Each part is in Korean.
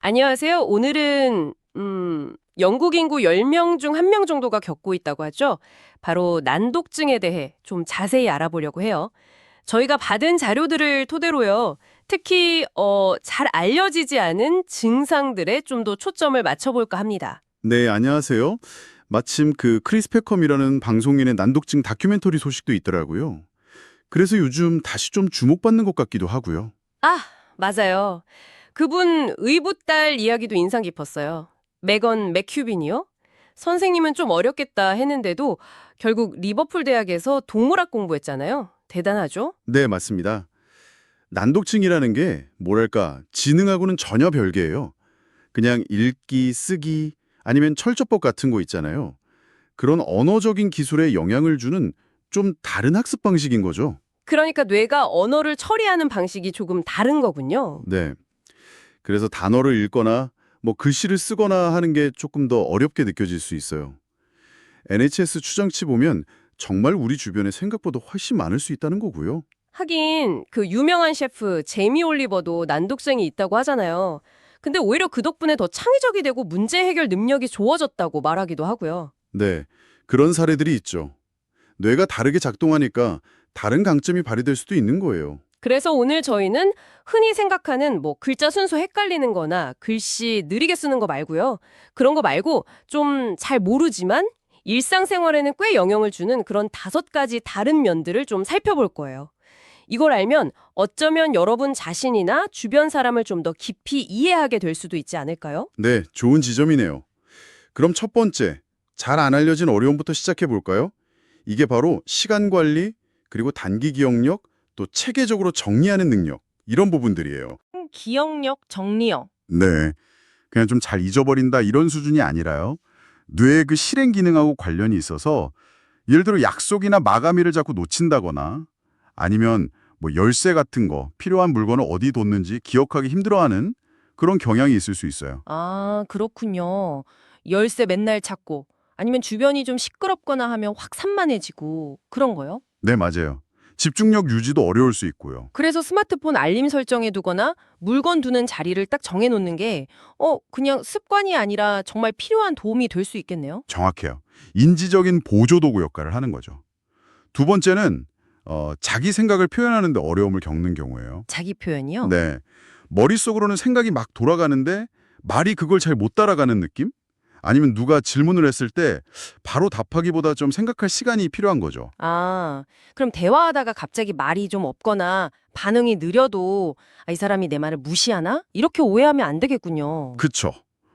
안녕하세요. 오늘은 영국 인구 10명 중 1명 정도가 겪고 있다고 하죠. 바로 난독증에 대해 좀 자세히 알아보려고 해요. 저희가 받은 자료들을 토대로요. 특히 잘 알려지지 않은 증상들에 좀 더 초점을 맞춰볼까 합니다. 네, 안녕하세요. 마침 그 크리스 페컴이라는 방송인의 난독증 다큐멘터리 소식도 있더라고요. 그래서 요즘 다시 좀 주목받는 것 같기도 하고요. 아, 맞아요. 그분 의붓딸 이야기도 인상 깊었어요. 메건 맥큐빈이요? 선생님은 좀 어렵겠다 했는데도 결국 리버풀 대학에서 동물학 공부했잖아요. 대단하죠? 네, 맞습니다. 난독증이라는 게 뭐랄까, 지능하고는 전혀 별개예요. 그냥 읽기, 쓰기, 아니면 철저법 같은 거 있잖아요. 그런 언어적인 기술에 영향을 주는 좀 다른 학습 방식인 거죠. 그러니까 뇌가 언어를 처리하는 방식이 조금 다른 거군요. 네. 그래서 단어를 읽거나 뭐 글씨를 쓰거나 하는 게 조금 더 어렵게 느껴질 수 있어요. NHS 추정치 보면 정말 우리 주변에 생각보다 훨씬 많을 수 있다는 거고요. 하긴 그 유명한 셰프 제이미 올리버도 난독증이 있다고 하잖아요. 근데 오히려 그 덕분에 더 창의적이 되고 문제 해결 능력이 좋아졌다고 말하기도 하고요. 네, 그런 사례들이 있죠. 뇌가 다르게 작동하니까 다른 강점이 발휘될 수도 있는 거예요. 그래서 오늘 저희는 흔히 생각하는 뭐 글자 순서 헷갈리는 거나 글씨 느리게 쓰는 거 말고요. 그런 거 말고 좀 잘 모르지만 일상생활에는 꽤 영향을 주는 그런 5가지 다른 면들을 좀 살펴볼 거예요. 이걸 알면 어쩌면 여러분 자신이나 주변 사람을 좀 더 깊이 이해하게 될 수도 있지 않을까요? 네, 좋은 지점이네요. 그럼 첫 번째, 잘 안 알려진 어려움부터 시작해 볼까요? 이게 바로 시간 관리, 그리고 단기 기억력, 또 체계적으로 정리하는 능력, 이런 부분들이에요. 기억력, 정리력. 네, 그냥 좀 잘 잊어버린다 이런 수준이 아니라요. 뇌의 그 실행 기능하고 관련이 있어서 예를 들어 약속이나 마감일을 자꾸 놓친다거나 아니면 뭐 열쇠 같은 거, 필요한 물건을 어디 뒀는지 기억하기 힘들어하는 그런 경향이 있을 수 있어요. 아, 그렇군요. 열쇠 맨날 찾고 아니면 주변이 좀 시끄럽거나 하면 확 산만해지고 그런 거요? 네, 맞아요. 집중력 유지도 어려울 수 있고요. 그래서 스마트폰 알림 설정해 두거나 물건 두는 자리를 딱 정해 놓는 게 그냥 습관이 아니라 정말 필요한 도움이 될 수 있겠네요. 정확해요. 인지적인 보조도구 역할을 하는 거죠. 두 번째는 자기 생각을 표현하는 데 어려움을 겪는 경우예요. 자기 표현이요? 네. 머릿속으로는 생각이 막 돌아가는데 말이 그걸 잘 못 따라가는 느낌? 아니면 누가 질문을 했을 때 바로 답하기보다 좀 생각할 시간이 필요한 거죠. 아, 그럼 대화하다가 갑자기 말이 좀 없거나 반응이 느려도 이 사람이 내 말을 무시하나? 이렇게 오해하면 안 되겠군요. 그쵸.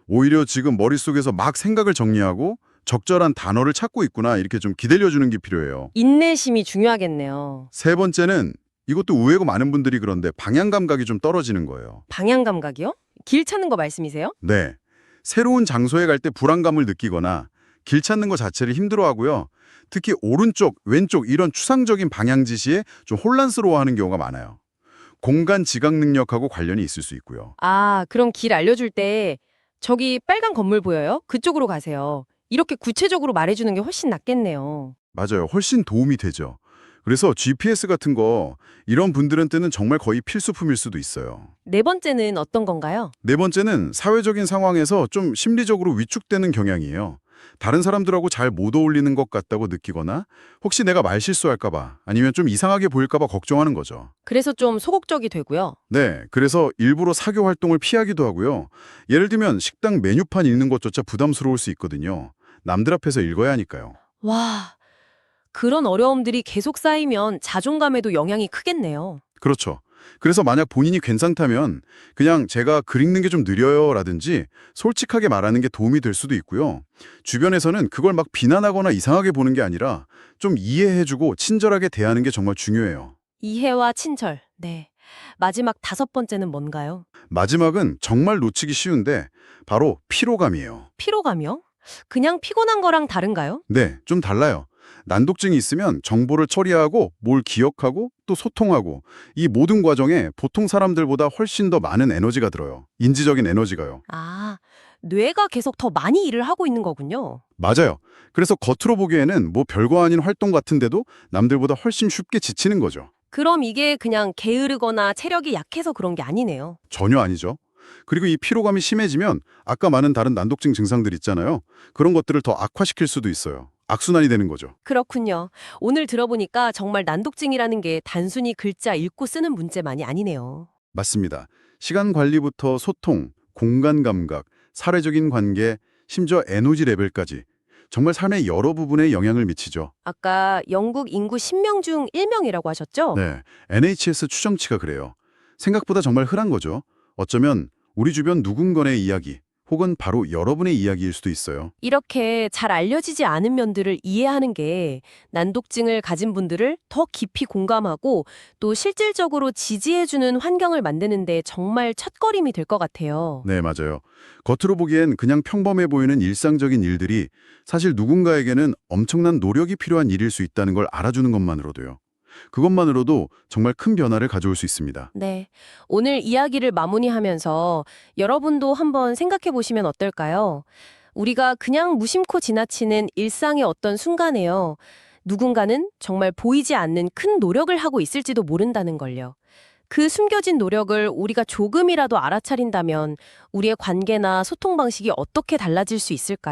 오히려 지금 머릿속에서 막 생각을 정리하고 적절한 단어를 찾고 있구나 이렇게 좀 기다려주는 게 필요해요. 인내심이 중요하겠네요. 세 번째는 이것도 의외고 많은 분들이 그런데 방향 감각이 좀 떨어지는 거예요. 방향 감각이요? 길 찾는 거 말씀이세요? 네. 새로운 장소에 갈 때 불안감을 느끼거나 길 찾는 것 자체를 힘들어하고요. 특히 오른쪽, 왼쪽 이런 추상적인 방향 지시에 좀 혼란스러워하는 경우가 많아요. 공간 지각 능력하고 관련이 있을 수 있고요. 아, 그럼 길 알려줄 때 저기 빨간 건물 보여요? 그쪽으로 가세요. 이렇게 구체적으로 말해주는 게 훨씬 낫겠네요. 맞아요. 훨씬 도움이 되죠. 그래서 GPS 같은 거 이런 분들한테는 정말 거의 필수품일 수도 있어요. 네 번째는 어떤 건가요? 네 번째는 사회적인 상황에서 좀 심리적으로 위축되는 경향이에요. 다른 사람들하고 잘 못 어울리는 것 같다고 느끼거나 혹시 내가 말 실수할까 봐 아니면 좀 이상하게 보일까 봐 걱정하는 거죠. 그래서 좀 소극적이 되고요. 네, 그래서 일부러 사교 활동을 피하기도 하고요. 예를 들면 식당 메뉴판 읽는 것조차 부담스러울 수 있거든요. 남들 앞에서 읽어야 하니까요. 와, 그런 어려움들이 계속 쌓이면 자존감에도 영향이 크겠네요. 그렇죠. 그래서 만약 본인이 괜찮다면 그냥 제가 글 읽는 게 좀 느려요 라든지 솔직하게 말하는 게 도움이 될 수도 있고요. 주변에서는 그걸 막 비난하거나 이상하게 보는 게 아니라 좀 이해해주고 친절하게 대하는 게 정말 중요해요. 이해와 친절. 네. 마지막 5번째는 뭔가요? 마지막은 정말 놓치기 쉬운데 바로 피로감이에요. 피로감이요? 그냥 피곤한 거랑 다른가요? 네, 좀 달라요. 난독증이 있으면 정보를 처리하고 뭘 기억하고 또 소통하고 이 모든 과정에 보통 사람들보다 훨씬 더 많은 에너지가 들어요. 인지적인 에너지가요. 아, 뇌가 계속 더 많이 일을 하고 있는 거군요. 맞아요. 그래서 겉으로 보기에는 뭐 별거 아닌 활동 같은데도 남들보다 훨씬 쉽게 지치는 거죠. 그럼 이게 그냥 게으르거나 체력이 약해서 그런 게 아니네요. 전혀 아니죠. 그리고 이 피로감이 심해지면 아까 많은 다른 난독증 증상들 있잖아요. 그런 것들을 더 악화시킬 수도 있어요. 악순환이 되는 거죠. 그렇군요. 오늘 들어보니까 정말 난독증이라는 게 단순히 글자 읽고 쓰는 문제만이 아니네요. 맞습니다. 시간 관리부터 소통, 공간 감각, 사회적인 관계, 심지어 에너지 레벨까지 정말 삶의 여러 부분에 영향을 미치죠. 아까 영국 인구 10명 중 1명이라고 하셨죠? 네, NHS 추정치가 그래요. 생각보다 정말 흔한 거죠. 어쩌면 우리 주변 누군가의 이야기, 혹은 바로 여러분의 이야기일 수도 있어요. 이렇게 잘 알려지지 않은 면들을 이해하는 게 난독증을 가진 분들을 더 깊이 공감하고 또 실질적으로 지지해주는 환경을 만드는 데 정말 첫걸음이 될 것 같아요. 네, 맞아요. 겉으로 보기엔 그냥 평범해 보이는 일상적인 일들이 사실 누군가에게는 엄청난 노력이 필요한 일일 수 있다는 걸 알아주는 것만으로도요. 그것만으로도 정말 큰 변화를 가져올 수 있습니다. 네. 오늘 이야기를 마무리하면서 여러분도 한번 생각해 보시면 어떨까요? 우리가 그냥 무심코 지나치는 일상의 어떤 순간에요. 누군가는 정말 보이지 않는 큰 노력을 하고 있을지도 모른다는 걸요. 그 숨겨진 노력을 우리가 조금이라도 알아차린다면 우리의 관계나 소통 방식이 어떻게 달라질 수 있을까요?